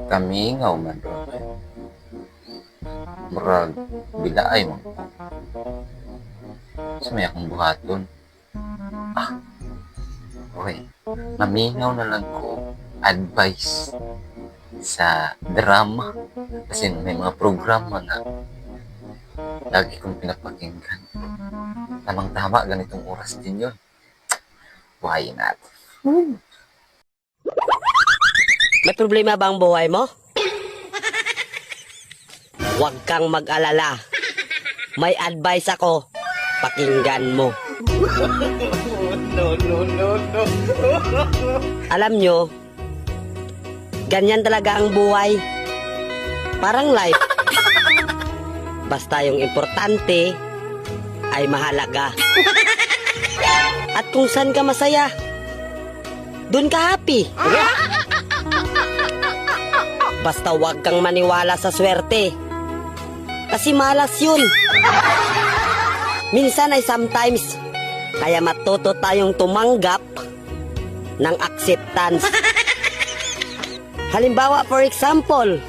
Kamingaw man ro. Murag bilaay mo. Sa may akong buhaton. Okay. Mamingaw na lang ko advice sa drama. Kasi may mga programa na lagi kong pinapakinggan. Tamang-tama, ganitong oras din yun. Buhayin natin. May problema ba ang buhay mo? Huwag kang mag-alala. May advice ako. Pakinggan mo. Alam nyo, ganyan talaga ang buhay. Parang life. Basta yung importante ay mahalaga. At kung saan ka masaya, dun ka happy. Basta wag kang maniwala sa swerte. Kasi malas yun. Minsan ay sometimes. Kaya matuto tayong tumanggap ng acceptance. Halimbawa, for example,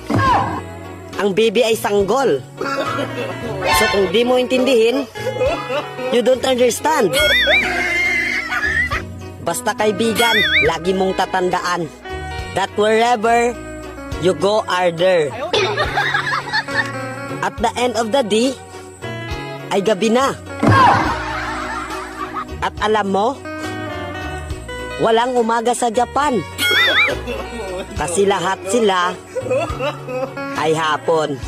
ang baby ay sanggol. So kung di mo intindihin, you don't understand. Basta kaibigan, lagi mong tatandaan that wherever you go are there. At the end of the day, ay gabi na. At alam mo, walang umaga sa Japan. Kasi lahat sila ay hapon.